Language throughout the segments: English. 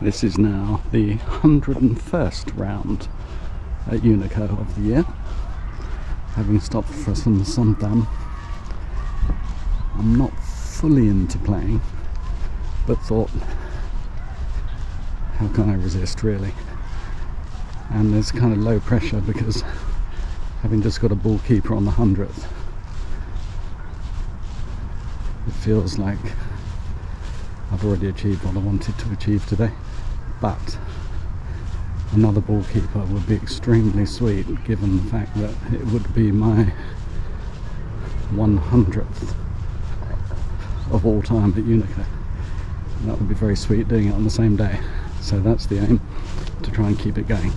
This is now the 101st round at Unico of the year. Having stopped for some suntan, I'm not fully into playing, but thought, how can I resist really? And there's kind of low pressure because having just got a ballkeeper on the 100th, it feels like I've already achieved what I wanted to achieve today. But another ballkeeper would be extremely sweet, given the fact that it would be my 100th of all time at Unico. And that would be very sweet doing it on the same day. So that's the aim, to try and keep it going.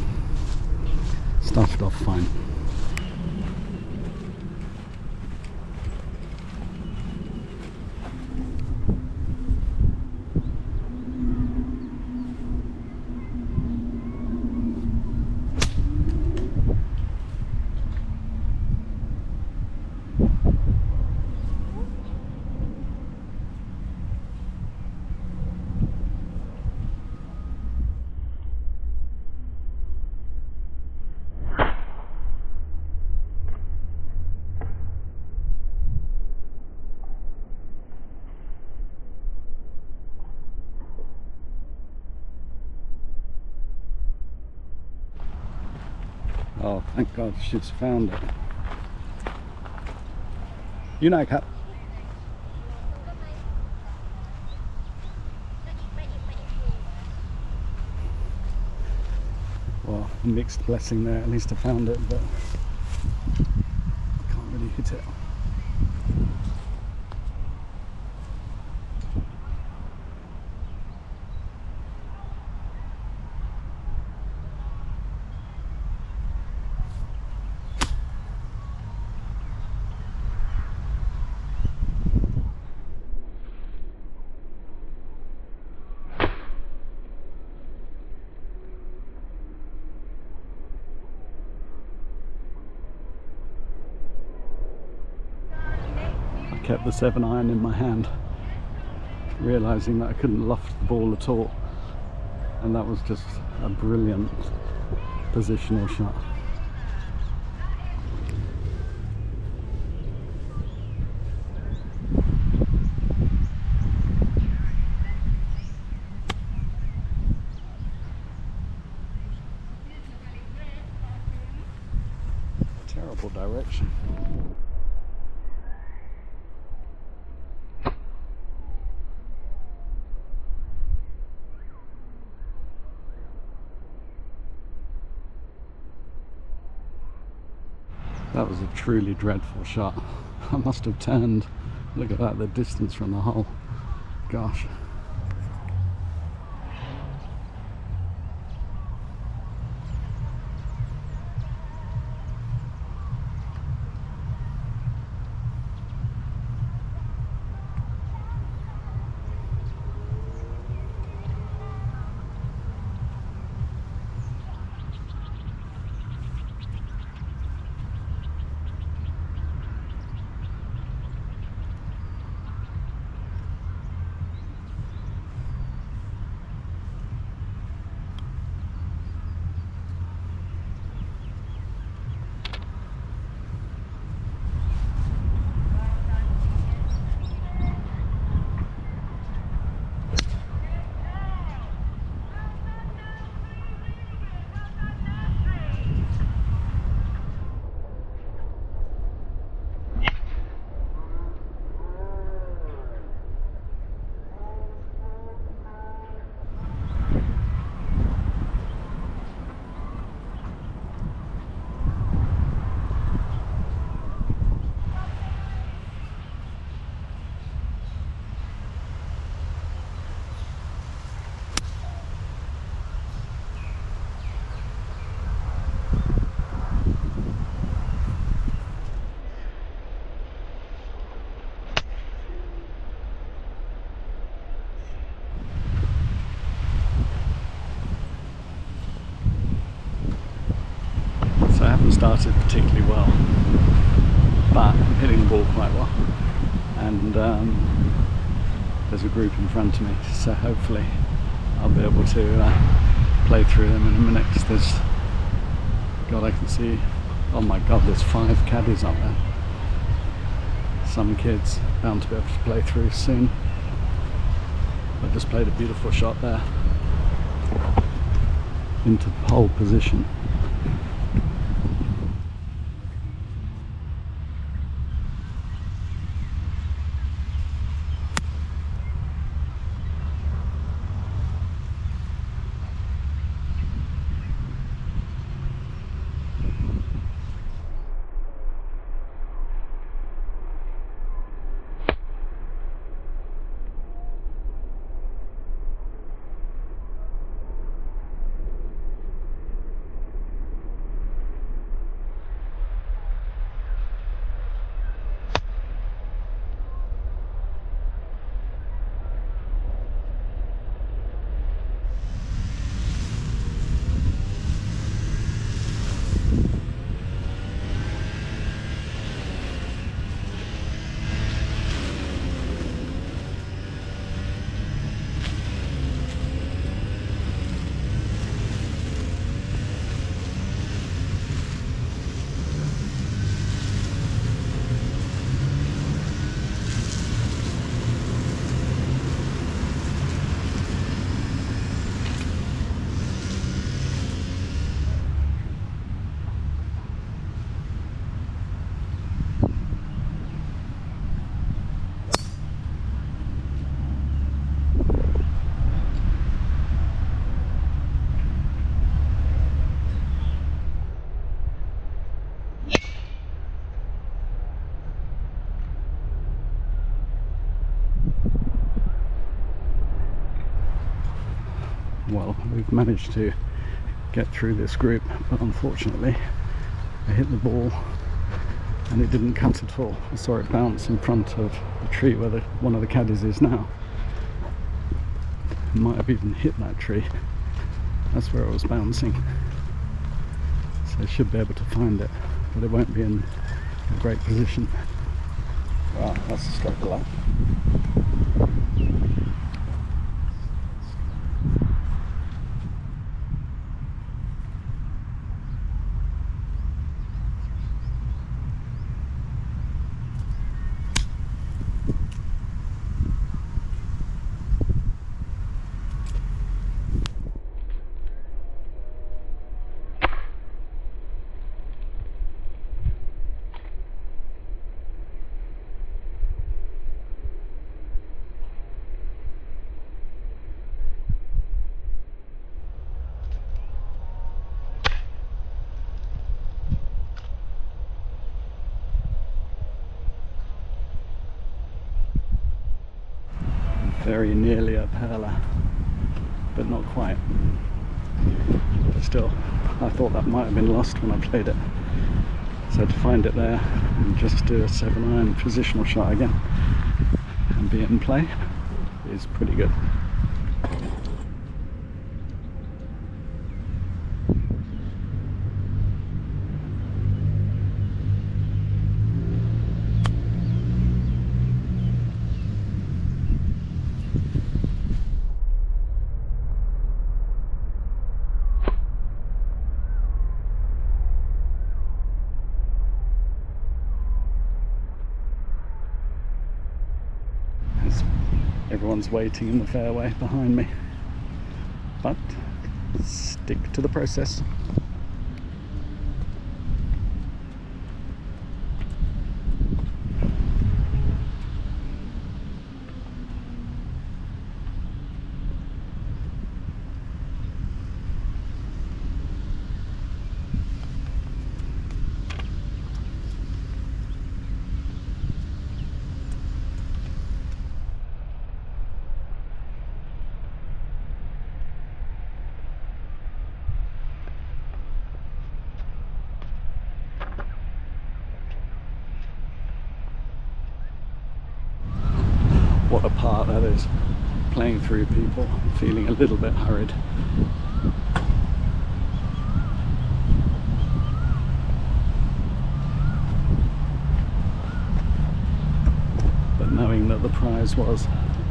Started off fine. Oh, thank God she's found it. Unico. Well, mixed blessing there. At least I found it, but can't really hit it. Kept the 7-iron in my hand, realising that I couldn't loft the ball at all, and that was just a brilliant positional shot. Terrible direction. That was a truly dreadful shot. I must have turned. Look at that, the distance from the hole. Gosh. Started particularly well, but I'm hitting the ball quite well, and there's a group in front of me, so hopefully I'll be able to play through them in a minute, 'cause there's, God, I can see, oh my God, there's 5 caddies up there. Some kids bound to be able to play through soon. I just played a beautiful shot there into pole position. Well, we've managed to get through this group, but unfortunately I hit the ball and it didn't cut at all. I saw it bounce in front of the tree where one of the caddies is now. It might have even hit that tree. That's where it was bouncing. So I should be able to find it, but it won't be in a great position. Wow, that's a stroke of luck. Very nearly a perla, but not quite. But still, I thought that might have been lost when I played it. So to find it there and just do a 7-iron positional shot again and be in play is pretty good. Everyone's waiting in the fairway behind me, but stick to the process. What a part that is, playing through people, feeling a little bit hurried. But knowing that the prize was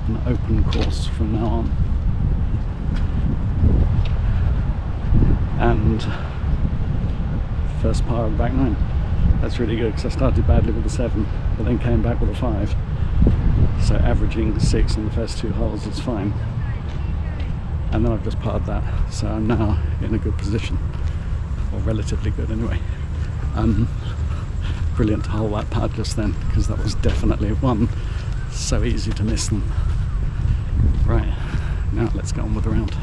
an open course from now on. and first par of the back nine. That's really good because I started badly with a 7 but then came back with a 5, so averaging 6 in the first 2 holes is fine, and then I've just parred that, so I'm now in a good position, or relatively good anyway. Brilliant to hole that putt just then, because that was definitely one so easy to miss them. Right, now let's get on with the round.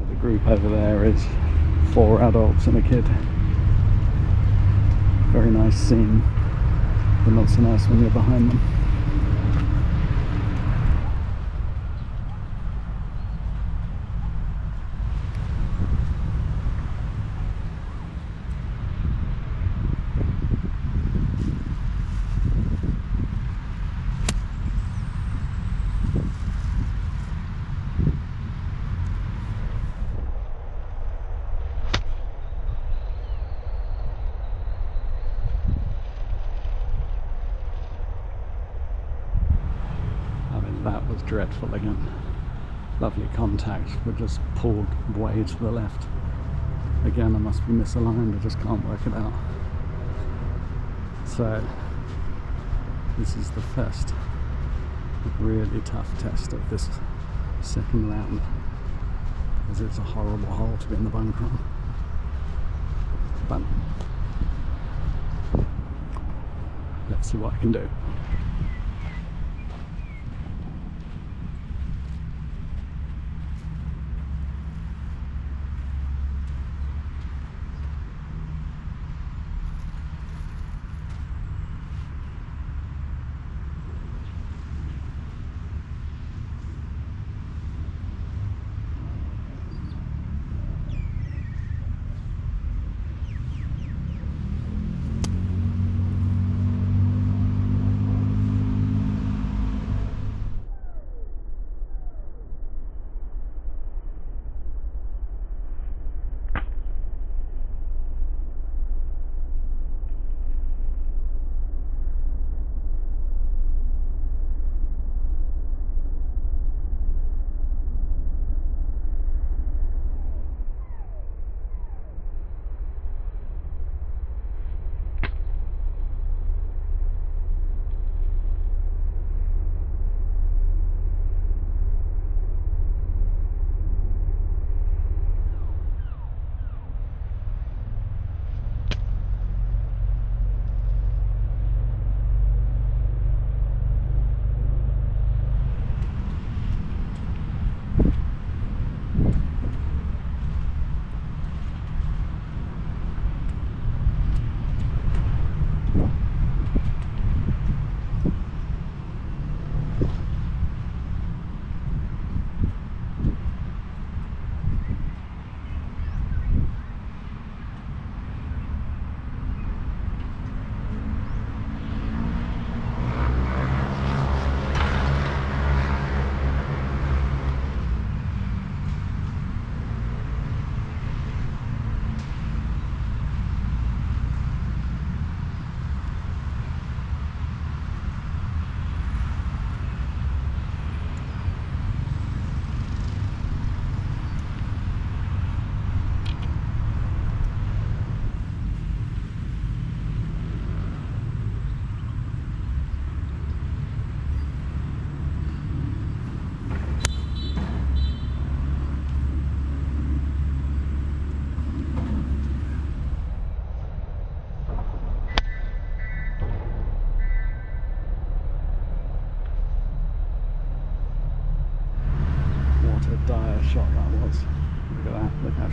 The group over there is 4 adults and a kid. Very nice scene, but not so nice when you're behind them. That was dreadful again. Lovely contact, but just pulled way to the left. Again, I must be misaligned, I just can't work it out. So, this is the first really tough test of this second round, because it's a horrible hole to be in the bunker on. But let's see what I can do.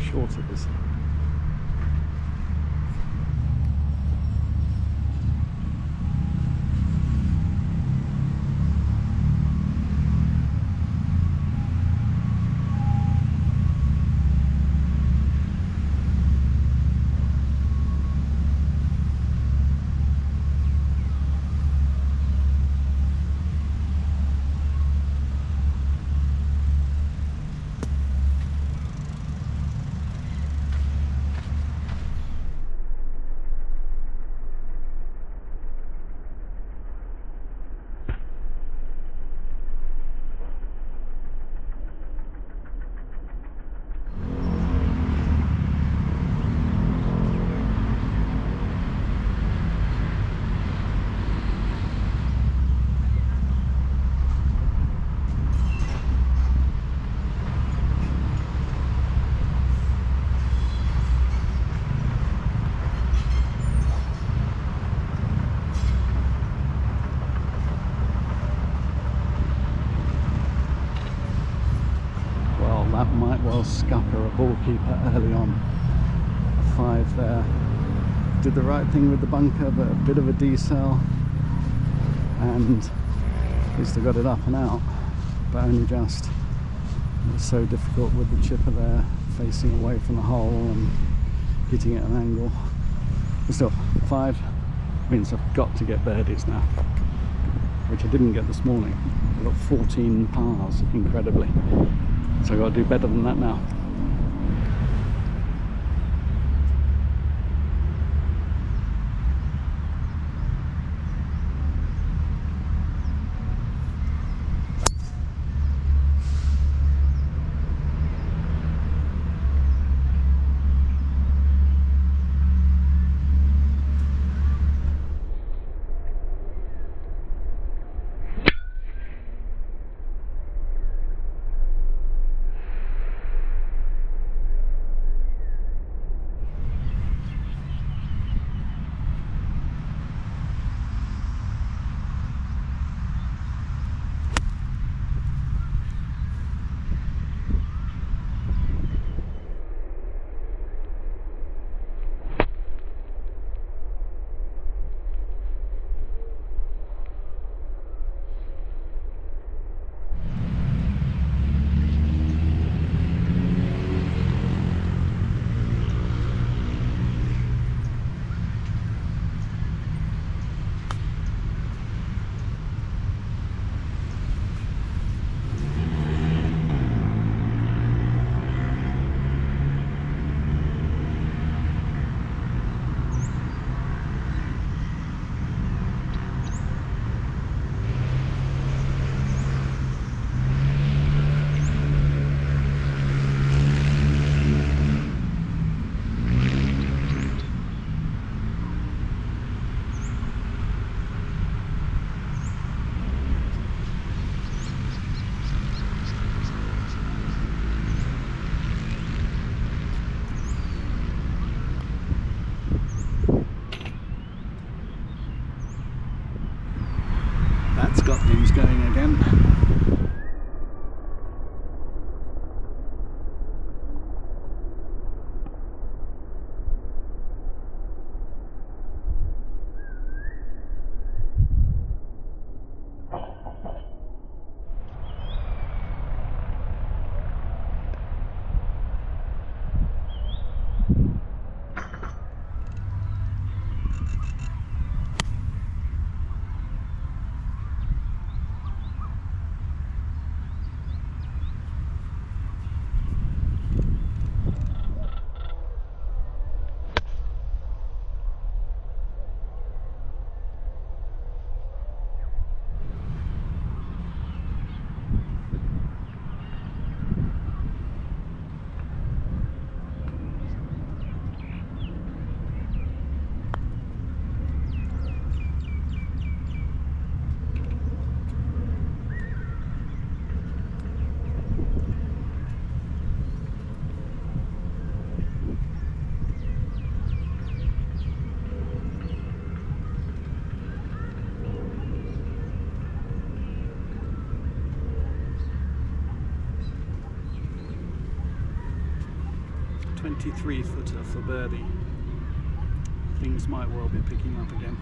short it is. That might well scupper a ballkeeper early on. A 5 there. Did the right thing with the bunker, but a bit of a decel, and at least I got it up and out, but only just. It was so difficult with the chipper there, facing away from the hole and hitting at an angle. But still, 5 means I've got to get birdies now, which I didn't get this morning. I got 14 pars, incredibly. So I've got to do better than that now. 23 footer for birdie. Things might well be picking up again.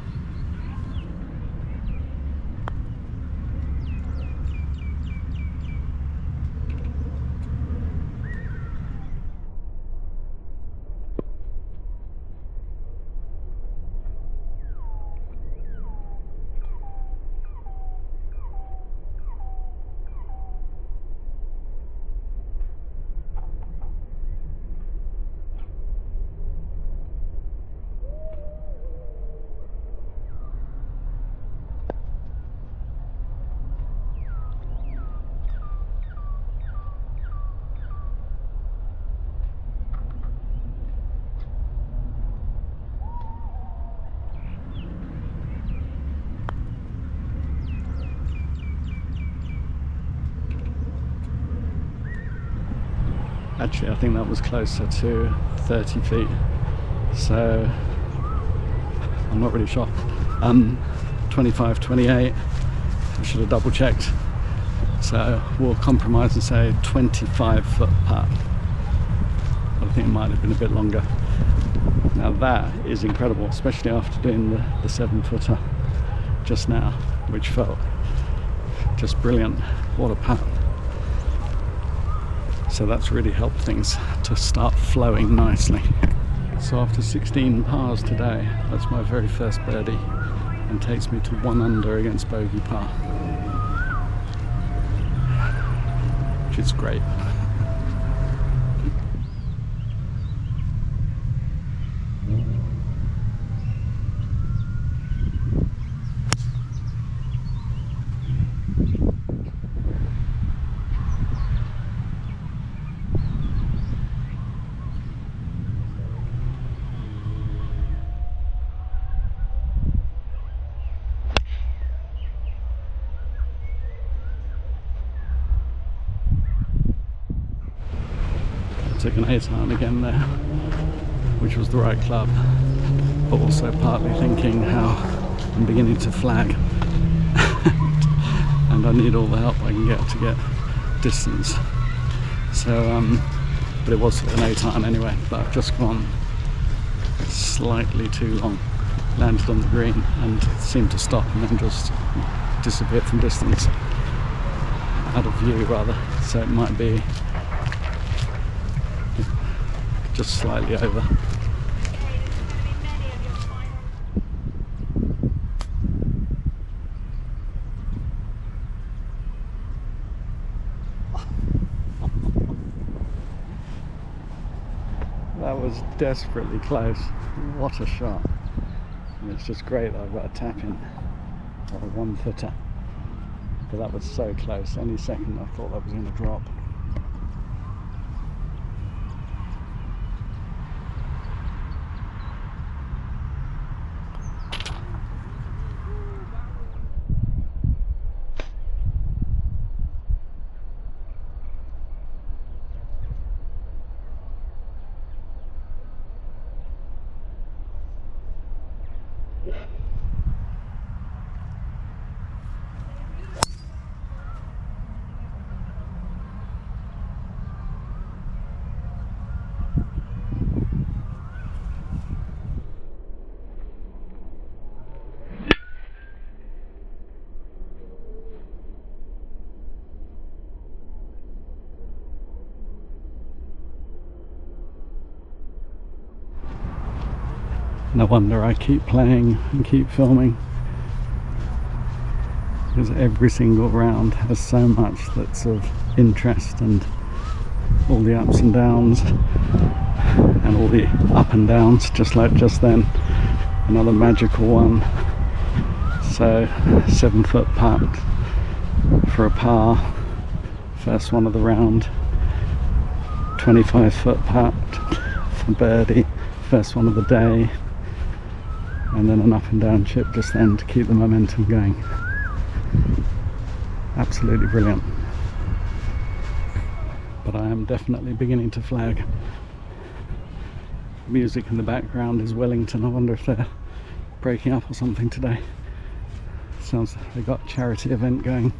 Actually, I think that was closer to 30 feet, so I'm not really sure. 25, 28, I should have double checked. So we'll compromise and say 25 foot putt. I think it might have been a bit longer. Now that is incredible, especially after doing the 7 footer just now, which felt just brilliant. What a putt. So that's really helped things to start flowing nicely. So after 16 pars today, that's my very first birdie and takes me to 1 under against bogey par, which is great. Took an 8-iron again there, which was the right club, but also partly thinking how I'm beginning to flag and I need all the help I can get to get distance. So, but it was an 8-iron anyway, but I've just gone slightly too long, landed on the green and seemed to stop and then just disappeared from distance, out of view rather, so it might be just slightly over. That was desperately close. What a shot. And it's just great that I've got a tap in or a 1 footer. But that was so close. Any second I thought that was going to drop. No wonder I keep playing and keep filming, because every single round has so much that's of interest, and all the ups and downs and all the up and downs, just like just then. Another magical one. So 7 foot putt for a par, first one of the round. 25 foot putt for birdie, first one of the day. And then an up and down chip just then to keep the momentum going. Absolutely brilliant. But I am definitely beginning to flag. Music in the background is Wellington. I wonder if they're breaking up or something today. Sounds like they got a charity event going.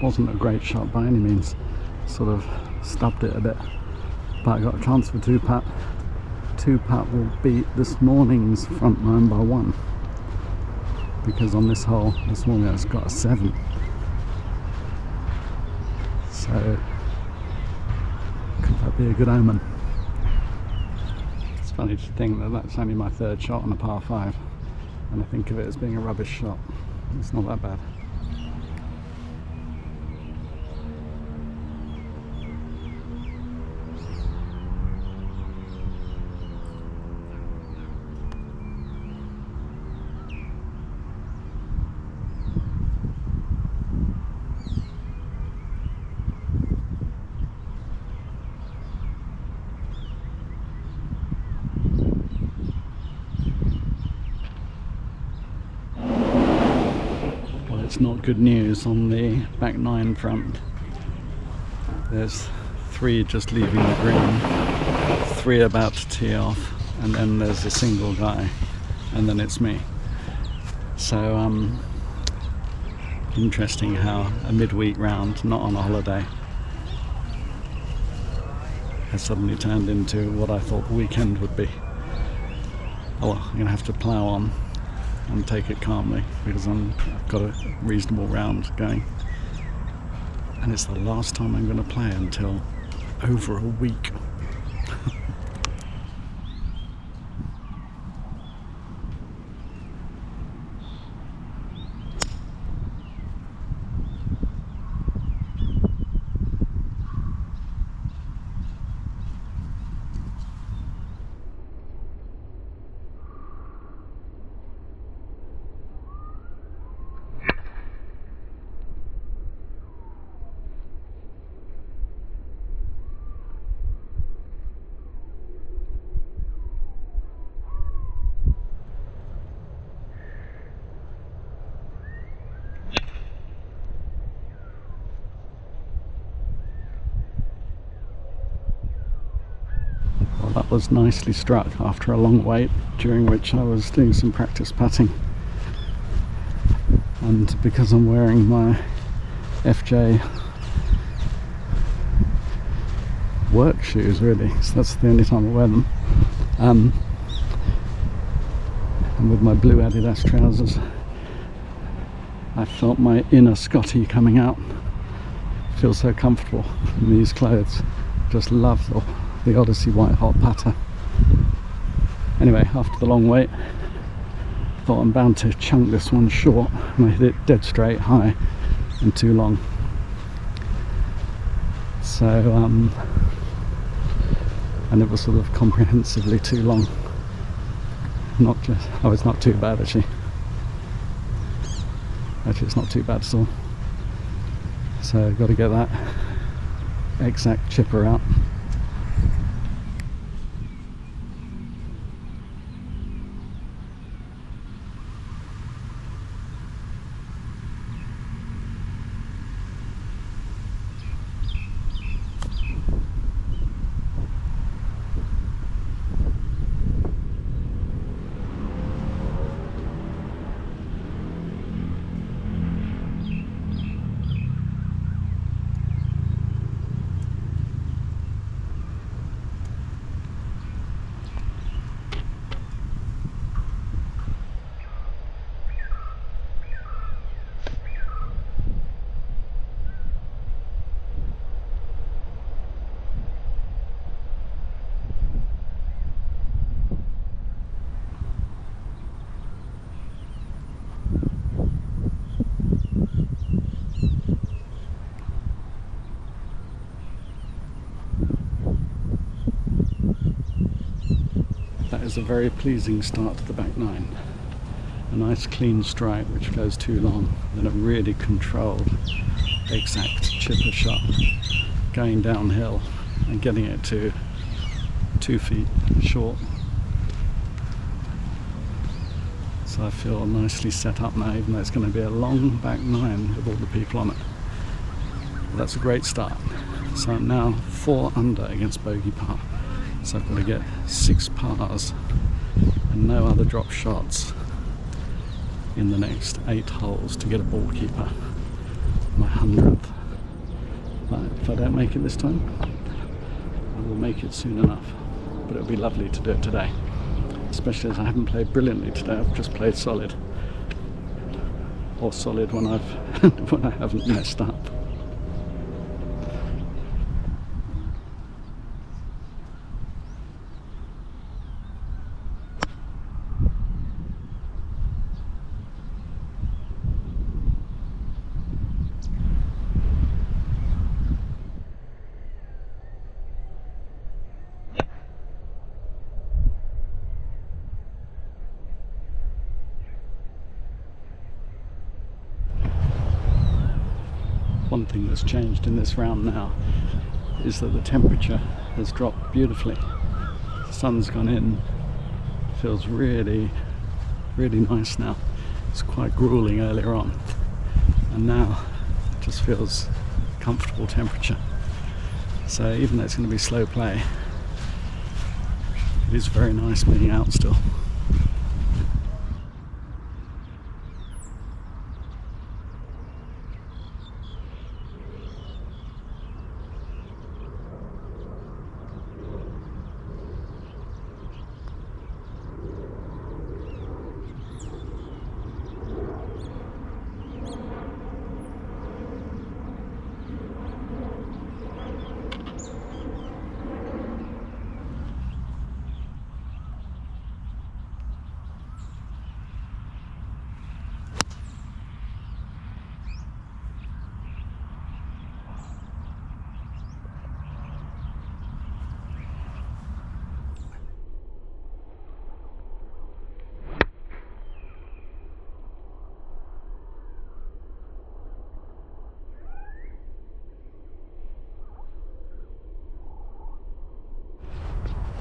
wasn't a great shot by any means. Sort of stubbed it a bit, but I got a chance for 2-putt. 2-putt will beat this morning's front 9 by 1, because on this hole this morning it's got a 7. So could that be a good omen? It's funny to think that that's only my 3rd shot on a par 5, and I think of it as being a rubbish shot. It's not that bad. It's not good news on the back 9 front. There's 3 just leaving the green, 3 about to tee off, and then there's a single guy, and then it's me. So interesting how a midweek round, not on a holiday, has suddenly turned into what I thought the weekend would be. Oh well, I'm going to have to plough on and take it calmly, because I've got a reasonable round going, and it's the last time I'm going to play until over a week. That was nicely struck after a long wait, during which I was doing some practice putting, and because I'm wearing my FJ work shoes, really, so that's the only time I wear them, and with my blue Adidas trousers, I felt my inner Scotty coming out. I feel so comfortable in these clothes. Just love the Odyssey White Hot putter. Anyway, after the long wait, thought I'm bound to chunk this one short, and I hit it dead straight, high, and too long. So, and it was sort of comprehensively too long. Not just, oh, it's not too bad actually. Actually, it's not too bad at all. So, got to get that exact chipper out. Is a very pleasing start to the back 9. A nice clean strike which goes too long, then a really controlled exact chipper shot going downhill and getting it to 2 feet short. So I feel nicely set up now, even though it's going to be a long back 9 with all the people on it. But that's a great start. So I'm now 4 under against bogey par. So I've got to get 6 pars and no other drop shots in the next 8 holes to get a ball keeper. my 100th. But if I don't make it this time, I will make it soon enough. But it'll be lovely to do it today, especially as I haven't played brilliantly today. I've just played solid, or solid when when I haven't messed up. One thing that's changed in this round now is that the temperature has dropped beautifully. The sun's gone in, feels really, really nice now. It's quite grueling earlier on, and now it just feels comfortable temperature. So even though it's going to be slow play, it is very nice being out still.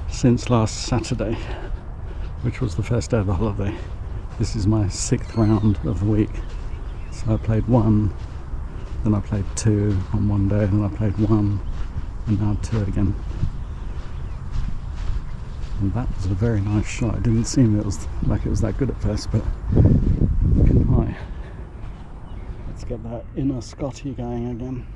Since last Saturday, which was the first day of the holiday, this is my 6th round of the week. So I played 1, then I played 2 on one day, then I played 1, and now 2 again. And that was a very nice shot. It didn't seem it was that good at first, but looking high. Let's get that inner Scotty going again.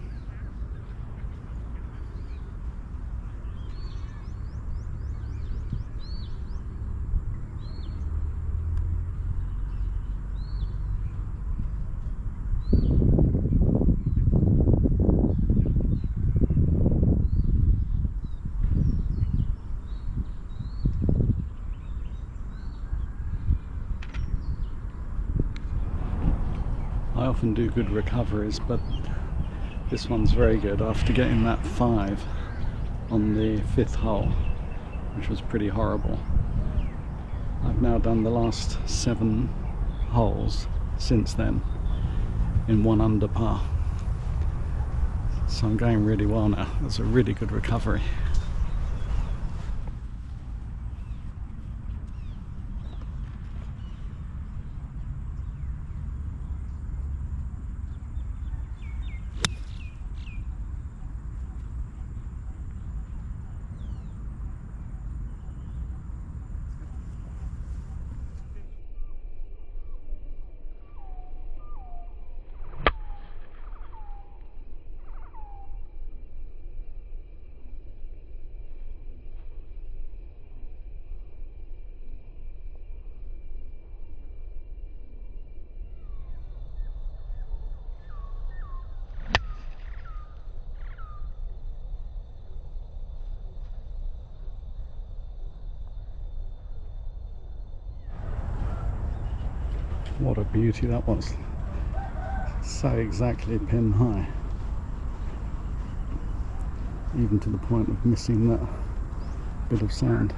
I often do good recoveries, but this one's very good after getting that 5 on the 5th hole, which was pretty horrible. I've now done the last 7 holes since then in 1 under par, so I'm going really well now. That's a really good recovery. What a beauty that was. So exactly pin high. Even to the point of missing that bit of sand.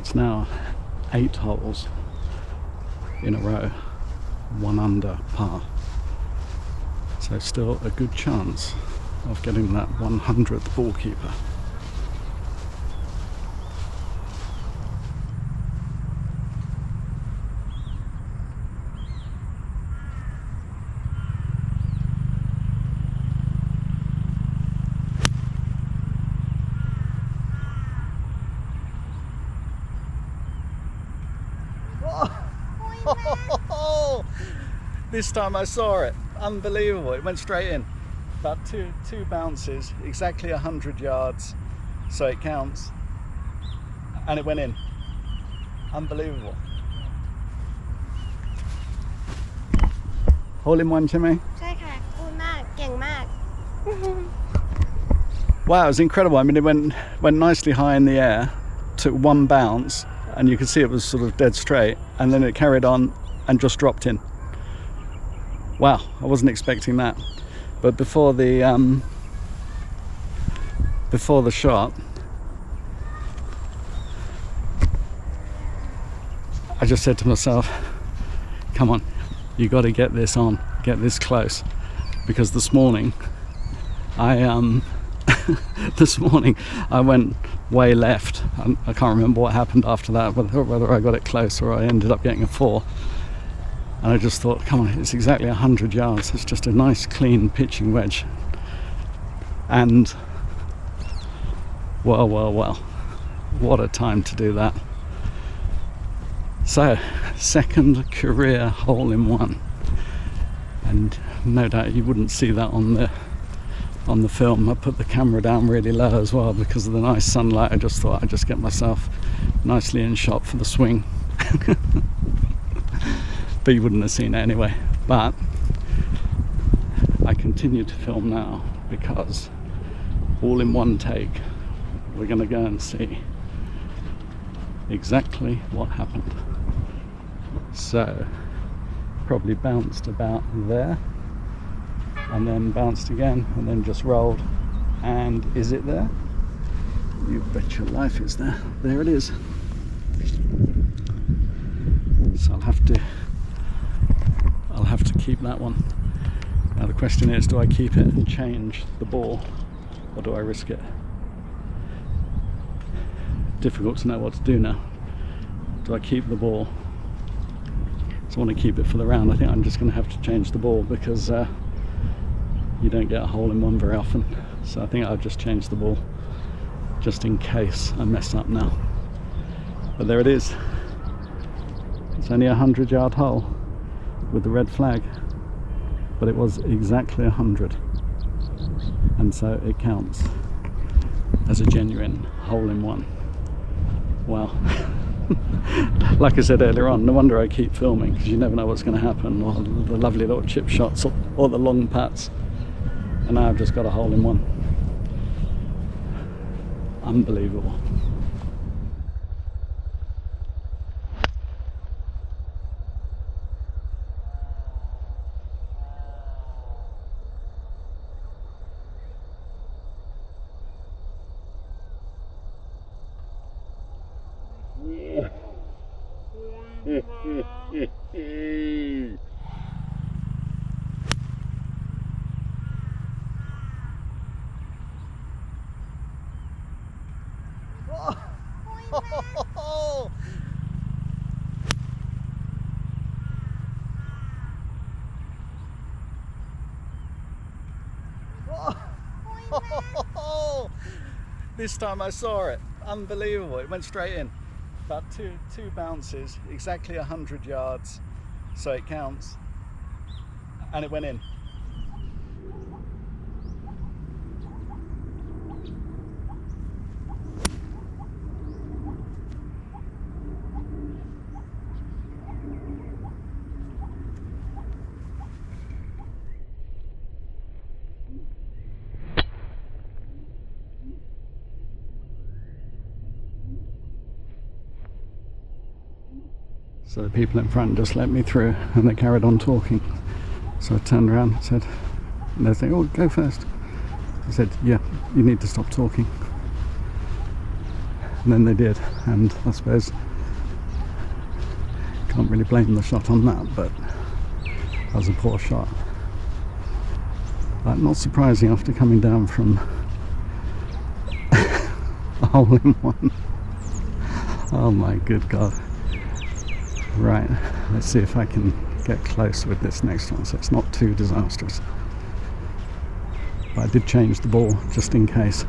It's now 8 holes in a row, 1 under par. So still a good chance of getting that 100th ballkeeper. This time I saw it. Unbelievable. It went straight in. About two bounces, exactly 100 yards, so it counts. And it went in. Unbelievable. Hole in one, Jimmy? ใช่ค่ะคูณมากเก่งมาก Wow, it was incredible. I mean, it went nicely high in the air, took 1 bounce, and you could see it was sort of dead straight, and then it carried on and just dropped in. Wow, I wasn't expecting that. But before the shot, I just said to myself, come on, you got to get this on, get this close, because this morning I went way left. I can't remember what happened after that, whether I got it close or I ended up getting a 4. And I just thought, come on, it's exactly 100 yards. It's just a nice, clean pitching wedge. And, well, what a time to do that. So, second career hole-in-one. And no doubt you wouldn't see that on the film. I put the camera down really low as well because of the nice sunlight. I just thought I'd just get myself nicely in shot for the swing. But you wouldn't have seen it anyway. But I continue to film now because all in one take we're going to go and see exactly what happened. So probably bounced about there and then bounced again and then just rolled. And is it there? You bet your life it's there. There it is. So I'll have to keep that one. Now the question is, do I keep it and change the ball, or do I risk it? Difficult to know what to do now. Do I keep the ball? So I want to keep it for the round. I think I'm just going to have to change the ball because you don't get a hole-in-one very often. So I think I'll just change the ball just in case I mess up now. But there it is. It's only a 100-yard hole with the red flag, but it was exactly 100, and so it counts as a genuine hole-in-one. Wow. Like I said earlier on, no wonder I keep filming, because you never know what's going to happen, or the lovely little chip shots or the long putts. And now I've just got a hole-in-one. Unbelievable. This time I saw it. Unbelievable. It went straight in. About two bounces, exactly 100 yards, so it counts. And it went in. So the people in front just let me through and they carried on talking. So I turned around and said, and they said, oh, go first. I said, yeah, you need to stop talking. and then they did, and I suppose can't really blame the shot on that, but that was a poor shot. Not surprising after coming down from a hole in one. Oh my good God. Right, let's see if I can get close with this next one so it's not too disastrous. But I did change the ball just in case.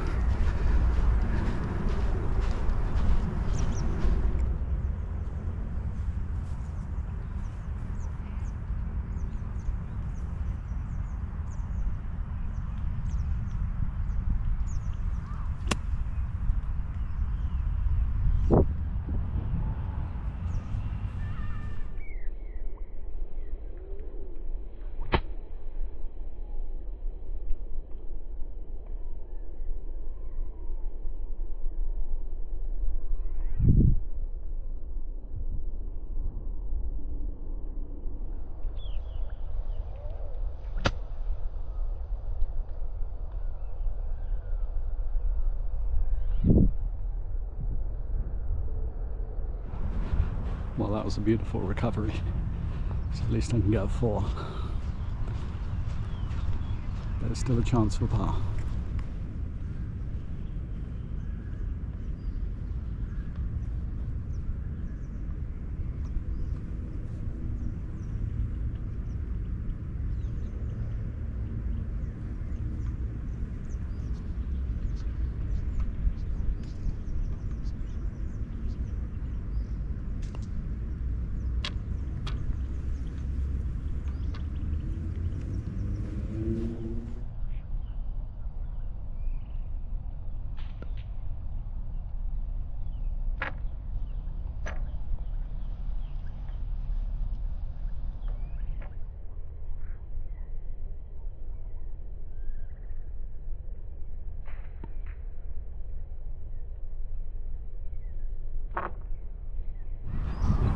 Well, that was a beautiful recovery, so at least I can get a 4. There's still a chance for par.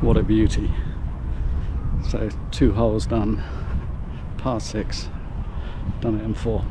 What a beauty. So 2 holes done, par 6, done it in 4.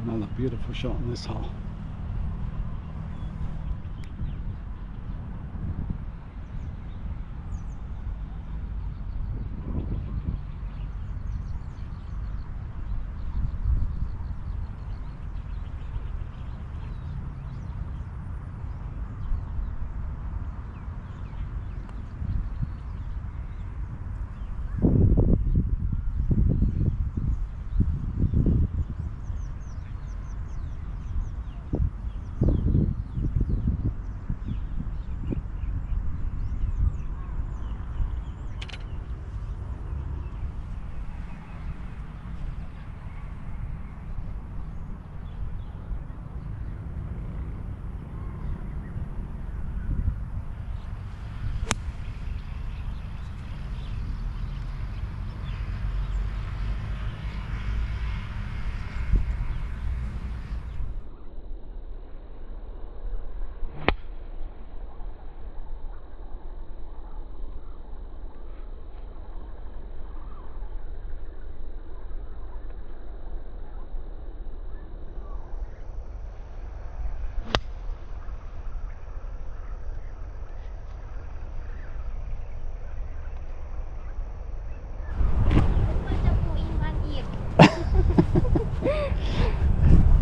Another beautiful shot on this hole.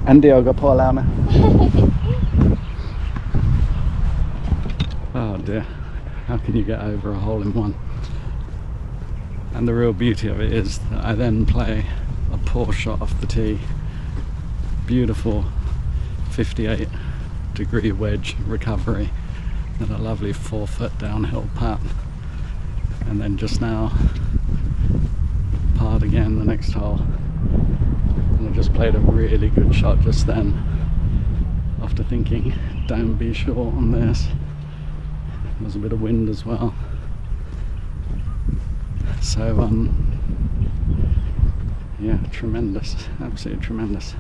Andy har gått på här med. Oh dear, how can you get over a hole in one? And the real beauty of it is that I then play a poor shot off the tee, beautiful 58-degree wedge recovery, and a lovely 4-foot downhill putt, and then just now parred again the next hole, and I just played a really good shot just then after thinking don't be short on this. There's a bit of wind as well, so yeah, tremendous, absolutely tremendous.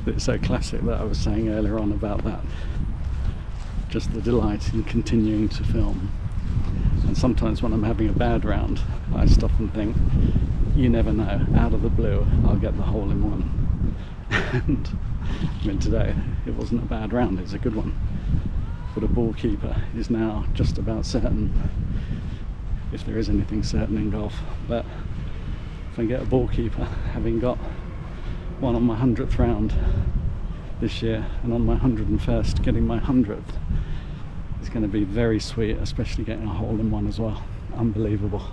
It's so classic that I was saying earlier on about that, just the delight in continuing to film. And sometimes when I'm having a bad round, I stop and think, you never know, out of the blue I'll get the hole in one. And I mean, today it wasn't a bad round, it's a good one, but a ball keeper is now just about certain, if there is anything certain in golf. But if I get a ball keeper, having got one on my 100th round this year, and on my 101st getting my 100th, is going to be very sweet, especially getting a hole in one as well. Unbelievable.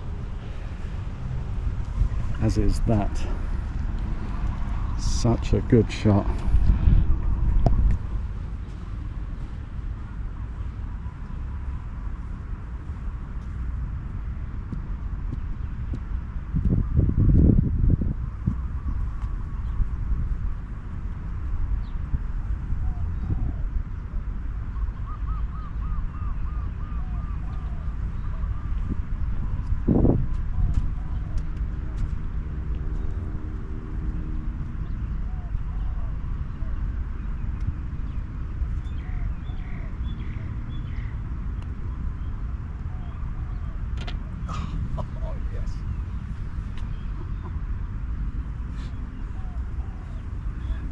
As is that. Such a good shot.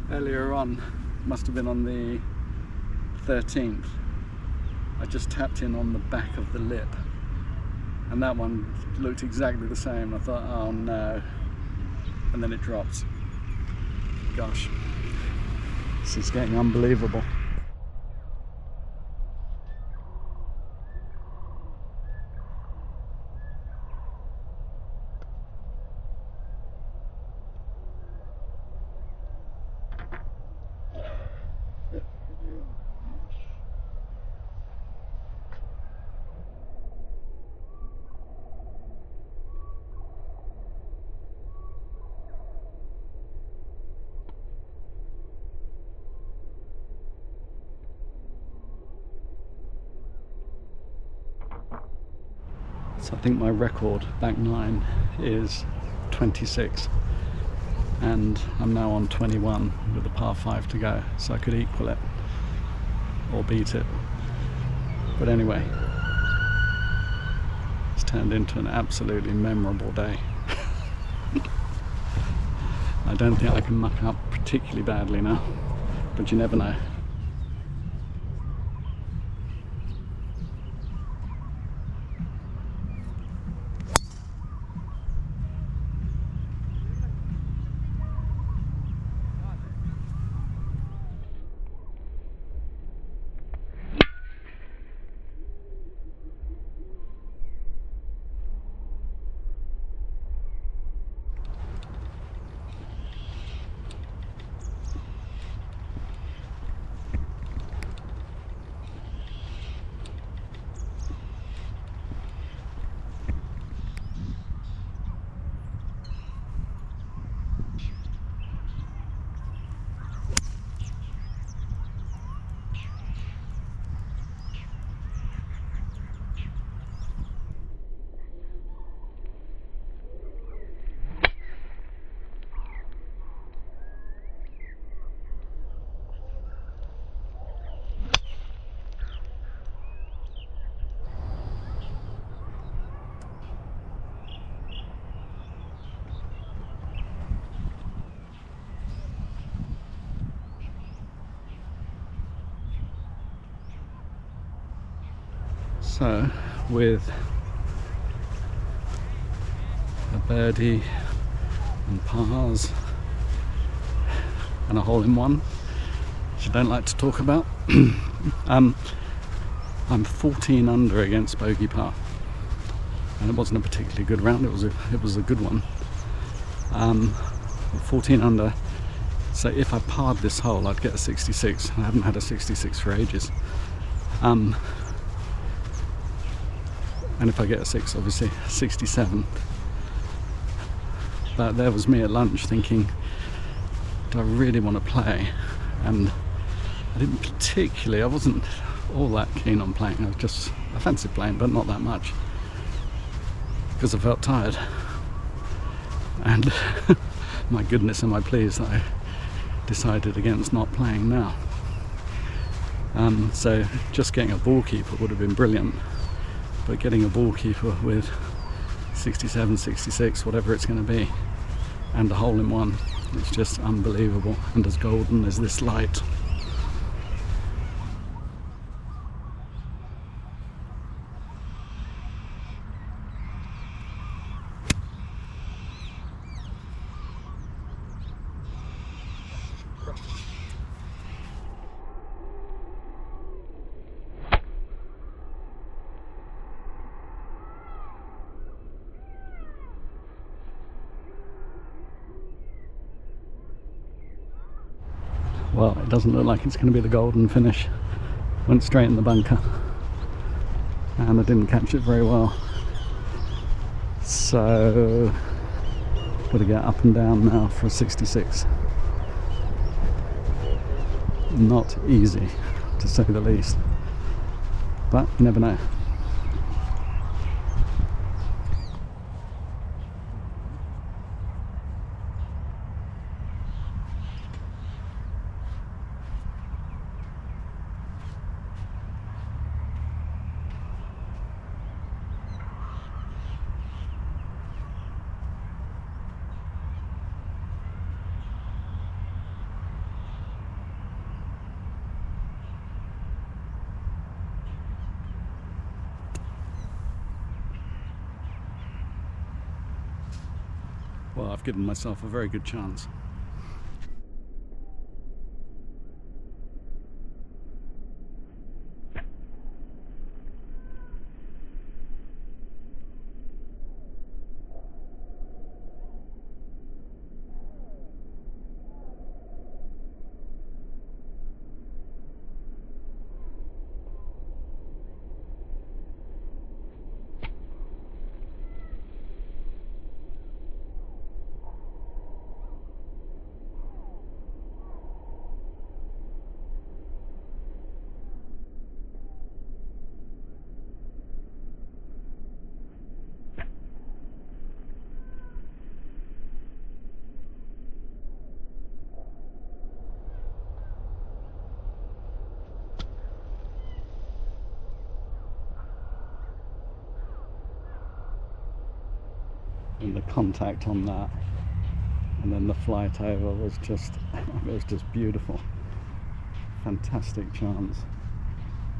Earlier on, must have been on the 13th, I just tapped in on the back of the lip, and that one looked exactly the same. I thought, oh no, and then it drops. Gosh, this is getting unbelievable. So I think my record back nine is 26, and I'm now on 21 with a par 5 to go, so I could equal it or beat it. But anyway, it's turned into an absolutely memorable day. I don't think I can muck up particularly badly now, but you never know. So with a birdie and pars and a hole-in-one, which I don't like to talk about. I'm 14 under against bogey par, and it wasn't a particularly good round. It was a good one. 14 under. So if I parred this hole, I'd get a 66. I haven't had a 66 for ages. And if I get a 6, obviously 67. But there was me at lunch thinking, do I really want to play? And I wasn't all that keen on playing. I fancied playing, but not that much, because I felt tired. And my goodness am I pleased that I decided against not playing now. So just getting a ball keeper would have been brilliant, but getting a ball keeper with 67, 66, whatever it's going to be, and a hole-in-one, it's just unbelievable, and as golden as this light. Well, it doesn't look like it's going to be the golden finish. Went straight in the bunker, and I didn't catch it very well. So, got to get up and down now for a 66. Not easy, to say the least, but you never know. Well, I've given myself a very good chance. And the contact on that, and then the flight over was just beautiful. Fantastic chance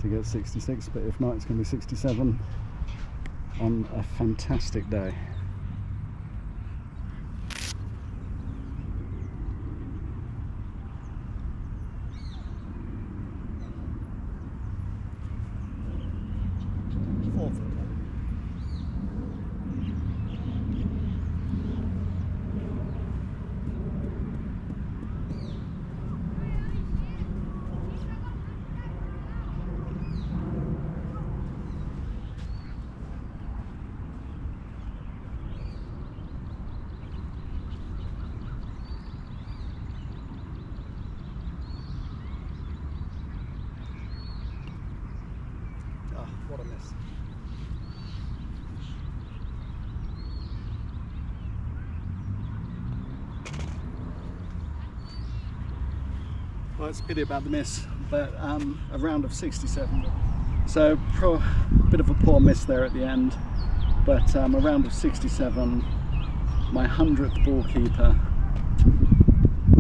to get 66, but if not, it's going to be 67 on a fantastic day. What a miss. Well, it's a pity about the miss, but a round of 67. So a bit of a poor miss there at the end, but a round of 67, my 100th ball keeper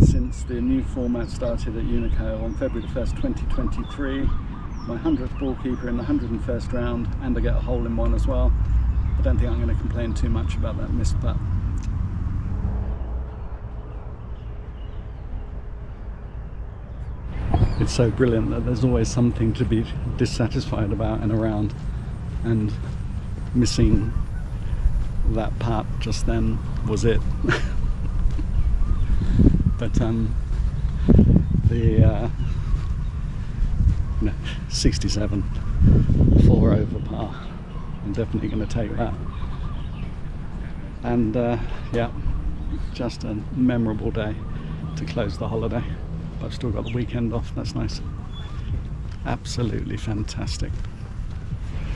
since the new format started at Unico on February the 1st, 2023. My 100th ball keeper in the 101st round, and I get a hole-in-one as well. I don't think I'm going to complain too much about that missed putt. it's so brilliant that there's always something to be dissatisfied about in a round, and missing that putt just then was it. But the 67, 4 over par. I'm definitely going to take that. And yeah, just a memorable day to close the holiday. But I've still got the weekend off, that's nice. Absolutely fantastic.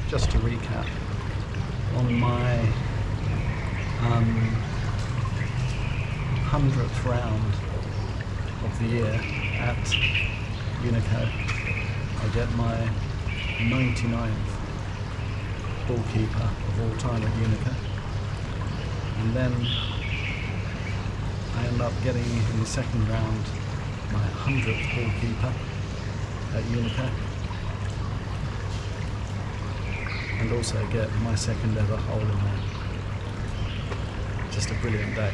Just to recap, on my 100th round of the year at Unico, I get my 99th ballkeeper of all time at Unico, and then I end up getting in the second round my 100th ballkeeper at Unico, and also get my second ever hole in there. Just a brilliant day.